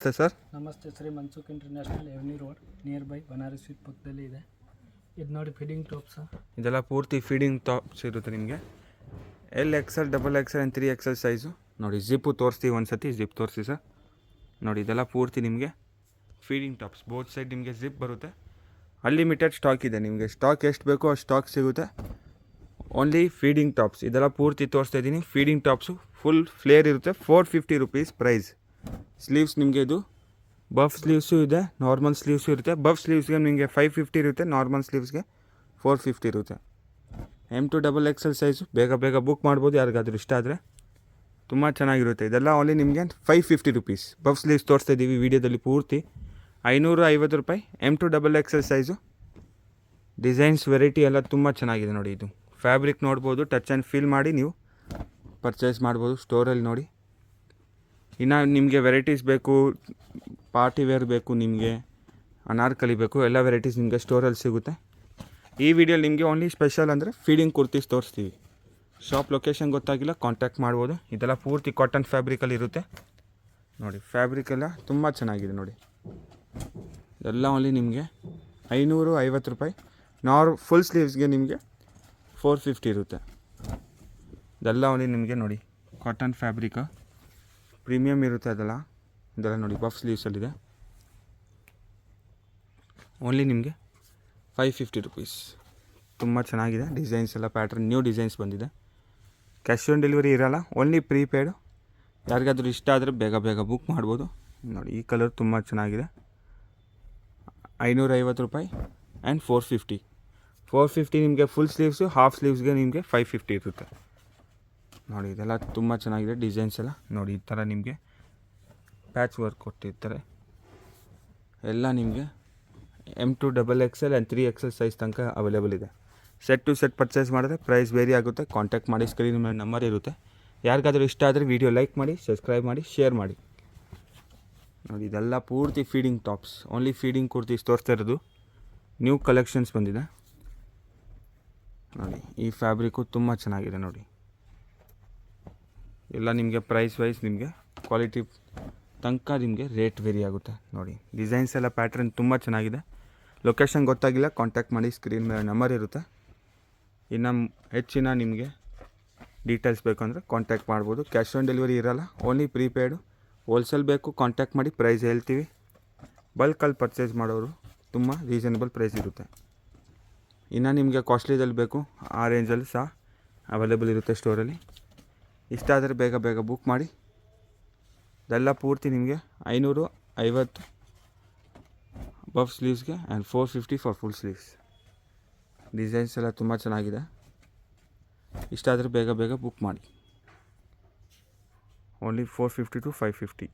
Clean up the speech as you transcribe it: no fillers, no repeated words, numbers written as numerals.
Sir ನಮಸ್ತೆ. Shri Mansukh international avenue road near by Banaras sweet ಪಕ್ಕದಲ್ಲಿ ಇದೆ. ಇದು ನೋಡಿ ಫೀಡಿಂಗ್ ಟಾಪ್ಸ್. ಇದೆಲ್ಲ ಪೂರ್ತಿ ಫೀಡಿಂಗ್ ಟಾಪ್ಸ್ ಇರುತ್ತೆ ನಿಮಗೆ. XL, XXL and 3XL size. ನೋಡಿ ಜಿಪ್ಪು ತೋರಿಸ್ತೀವಿ ಒಂದು ಸತಿ. ಜಿಪ್ ತೋರಿಸಿ ಸರ್. ನೋಡಿ ಇದೆಲ್ಲ ಪೂರ್ತಿ ನಿಮಗೆ ಫೀಡಿಂಗ್ ಟಾಪ್ಸ್. ಬೋತ್ ಸೈಡ್ ನಿಮಗೆ ಜಿಪ್ ಬರುತ್ತೆ. ಅನ್ಲಿಮಿಟೆಡ್ ಸ್ಟಾಕ್ ಇದೆ. ನಿಮಗೆ ಸ್ಟಾಕ್ ಎಷ್ಟು ಬೇಕೋ ಅಷ್ಟು ಸ್ಟಾಕ್ ಸಿಗುತ್ತೆ. Only feeding tops. ಇದೆಲ್ಲ ಪೂರ್ತಿ ತೋರಿಸ್ತಾ ಇದ್ದೀನಿ. ಫೀಡಿಂಗ್ ಟಾಪ್ಸು ಫುಲ್ ಫ್ಲೇರ್ ಇರುತ್ತೆ. 450 rupees ಪ್ರೈಸ್. ಸ್ಲೀವ್ಸ್ ನಿಮಗೆ ಇದು ಬಫ್ ಸ್ಲೀವ್ಸು ಇದೆ, ನಾರ್ಮಲ್ ಸ್ಲೀವ್ಸು ಇರುತ್ತೆ. ಬಫ್ ಸ್ಲೀವ್ಸ್ಗೆ ನಿಮಗೆ 550 ಇರುತ್ತೆ, ನಾರ್ಮಲ್ ಸ್ಲೀವ್ಸ್ಗೆ 450 ಇರುತ್ತೆ. M2XXL size. ಬೇಗ ಬುಕ್ ಮಾಡ್ಬೋದು ಯಾರಿಗಾದ್ರೂ ಇಷ್ಟ ಆದರೆ. ತುಂಬ ಚೆನ್ನಾಗಿರುತ್ತೆ. ಇದೆಲ್ಲ ಓನ್ಲಿ ನಿಮಗೆ 550 rupees. ಬಫ್ ಸ್ಲೀವ್ಸ್ ತೋರಿಸ್ತಾ ಇದ್ದೀವಿ ವೀಡಿಯೋದಲ್ಲಿ ಪೂರ್ತಿ 550 ರೂಪಾಯಿ. M2XXL size. ಡಿಸೈನ್ಸ್ ವೆರೈಟಿ ಎಲ್ಲ ತುಂಬ ಚೆನ್ನಾಗಿದೆ ನೋಡಿ. ಇದು ಫ್ಯಾಬ್ರಿಕ್ ನೋಡ್ಬೋದು, ಟಚ್ ಆ್ಯಂಡ್ ಫೀಲ್ ಮಾಡಿ ನೀವು ಪರ್ಚೇಸ್ ಮಾಡ್ಬೋದು ಸ್ಟೋರಲ್ಲಿ ನೋಡಿ. ಇನ್ನು ನಿಮಗೆ ವೆರೈಟೀಸ್ ಬೇಕು, ಪಾರ್ಟಿ ವೇರ್ ಬೇಕು, ನಿಮಗೆ ಅನಾರ್ಕಲಿ ಬೇಕು, ಎಲ್ಲ ವೆರೈಟೀಸ್ ನಿಮಗೆ ಸ್ಟೋರಲ್ಲಿ ಸಿಗುತ್ತೆ. ಈ ವಿಡಿಯೋಲಿ ನಿಮಗೆ ಓನ್ಲಿ ಸ್ಪೆಷಲ್ ಅಂದರೆ ಫೀಡಿಂಗ್ ಕುರ್ತೀಸ್ ತೋರಿಸ್ತೀವಿ. ಶಾಪ್ ಲೊಕೇಶನ್ ಗೊತ್ತಾಗಿಲ್ಲ ಕಾಂಟ್ಯಾಕ್ಟ್ ಮಾಡ್ಬೋದು. ಇದೆಲ್ಲ ಪೂರ್ತಿ ಕಾಟನ್ ಫ್ಯಾಬ್ರಿಕಲ್ಲಿ ಇರುತ್ತೆ ನೋಡಿ. ಫ್ಯಾಬ್ರಿಕ್ ಎಲ್ಲ ತುಂಬ ಚೆನ್ನಾಗಿದೆ ನೋಡಿ. ಇದೆಲ್ಲ ಓನ್ಲಿ ನಿಮಗೆ 550 ರೂಪಾಯಿ. ಫುಲ್ ಸ್ಲೀವ್ಸ್ಗೆ ನಿಮಗೆ 450 ಇರುತ್ತೆ. ಇದೆಲ್ಲ ಓನ್ಲಿ ನಿಮಗೆ ನೋಡಿ ಕಾಟನ್ ಫ್ಯಾಬ್ರಿಕ್ ಪ್ರೀಮಿಯಮ್ ಇರುತ್ತೆ. ಇದೆಲ್ಲ ನೋಡಿ ಬಫ್ ಸ್ಲೀವ್ಸಲ್ಲಿದೆ. ಓನ್ಲಿ ನಿಮಗೆ 550 rupees. ತುಂಬ ಚೆನ್ನಾಗಿದೆ. ಡಿಸೈನ್ಸ್ ಎಲ್ಲ ಪ್ಯಾಟ್ರನ್ ನ್ಯೂ ಡಿಸೈನ್ಸ್ ಬಂದಿದೆ. ಕ್ಯಾಶ್ ಆನ್ ಡೆಲಿವರಿ ಇರೋಲ್ಲ, ಓನ್ಲಿ ಪ್ರೀಪೇಡು. ಯಾರಿಗಾದ್ರೂ ಇಷ್ಟ ಆದರೆ ಬೇಗ ಬುಕ್ ಮಾಡ್ಬೋದು. ನೋಡಿ ಈ ಕಲರ್ ತುಂಬ ಚೆನ್ನಾಗಿದೆ. 550 ರೂಪಾಯಿ ಆ್ಯಂಡ್ 450 ನಿಮಗೆ ಫುಲ್ ಸ್ಲೀವ್ಸು. ಹಾಫ್ ಸ್ಲೀವ್ಸ್ಗೆ ನಿಮಗೆ 550 ಇರುತ್ತೆ ನೋಡಿ. ಇದೆಲ್ಲ ತುಂಬ ಚೆನ್ನಾಗಿದೆ. ಡಿಸೈನ್ಸ್ ಎಲ್ಲ ನೋಡಿ ಈ ಥರ ನಿಮಗೆ ಪ್ಯಾಚ್ ವರ್ಕ್ ಕೊಟ್ಟಿರ್ತಾರೆ. ಎಲ್ಲ ನಿಮಗೆ M2XXL ಆ್ಯಂಡ್ 3XL ಸೈಜ್ ತನಕ ಅವೈಲೇಬಲ್ ಇದೆ. ಸೆಟ್ ಟು ಸೆಟ್ ಪರ್ಚೇಸ್ ಮಾಡಿದ್ರೆ ಪ್ರೈಸ್ ವೇರಿ ಆಗುತ್ತೆ. ಕಾಂಟ್ಯಾಕ್ಟ್ ಮಾಡಿ, ಸ್ಕ್ರೀನ್ ಮೇಲೆ ನಂಬರ್ ಇರುತ್ತೆ. ಯಾರಿಗಾದ್ರೂ ಇಷ್ಟ ಆದರೆ ವಿಡಿಯೋ ಲೈಕ್ ಮಾಡಿ, ಸಬ್ಸ್ಕ್ರೈಬ್ ಮಾಡಿ, ಶೇರ್ ಮಾಡಿ. ನೋಡಿ ಇದೆಲ್ಲ ಪೂರ್ತಿ feeding tops. Only feeding kurtis ತೋರಿಸ್ತಾ ಇರೋದು. ನ್ಯೂ ಕಲೆಕ್ಷನ್ಸ್ ಬಂದಿದೆ ನೋಡಿ. ಈ ಫ್ಯಾಬ್ರಿಕ್ಕು ತುಂಬ ಚೆನ್ನಾಗಿದೆ ನೋಡಿ. ಎಲ್ಲ ನಿಮಗೆ ಪ್ರೈಸ್ ವೈಸ್ ನಿಮಗೆ ಕ್ವಾಲಿಟಿ ತನಕ ನಿಮಗೆ ರೇಟ್ ವೇರಿ ಆಗುತ್ತೆ ನೋಡಿ. ಡಿಸೈನ್ಸ್ ಎಲ್ಲ ಪ್ಯಾಟ್ರನ್ ತುಂಬ ಚೆನ್ನಾಗಿದೆ. ಲೊಕೇಶನ್ ಗೊತ್ತಾಗಿಲ್ಲ ಕಾಂಟ್ಯಾಕ್ಟ್ ಮಾಡಿ, ಸ್ಕ್ರೀನ್ ಮೇಲೆ ನಂಬರ್ ಇರುತ್ತೆ. ಇನ್ನು ಹೆಚ್ಚಿನ ನಿಮಗೆ ಡೀಟೇಲ್ಸ್ ಬೇಕು ಅಂದರೆ ಕಾಂಟ್ಯಾಕ್ಟ್ ಮಾಡ್ಬೋದು. ಕ್ಯಾಶ್ ಆನ್ ಡೆಲಿವರಿ ಇರೋಲ್ಲ, ಓನ್ಲಿ ಪ್ರೀಪೇಡು. ಹೋಲ್ಸೇಲ್ ಬೇಕು ಕಾಂಟ್ಯಾಕ್ಟ್ ಮಾಡಿ, ಪ್ರೈಸ್ ಹೇಳ್ತೀವಿ. ಬಲ್ಕಲ್ಲಿ ಪರ್ಚೇಸ್ ಮಾಡೋರು ತುಂಬ ರೀಸನಬಲ್ ಪ್ರೈಸ್ ಇರುತ್ತೆ. ಇನ್ನು ನಿಮಗೆ ಕಾಸ್ಟ್ಲಿದಲ್ಲಿ ಬೇಕು ಆ ರೇಂಜಲ್ಲಿ ಸಹ ಅವೈಲೇಬಲ್ ಇರುತ್ತೆ ಸ್ಟೋರಲ್ಲಿ. ಇಷ್ಟ ಆದರೆ ಬೇಗ ಬುಕ್ ಮಾಡಿ. ಇದೆಲ್ಲ ಪೂರ್ತಿ ನಿಮಗೆ 550 ಬಫ್ ಸ್ಲೀವ್ಸ್ಗೆ and 450 for full sleeves. Designs ಎಲ್ಲ ತುಂಬ ಚೆನ್ನಾಗಿದೆ. ಇಷ್ಟ ಆದರೆ ಬೇಗ ಬುಕ್ ಮಾಡಿ. Only 450 to 550.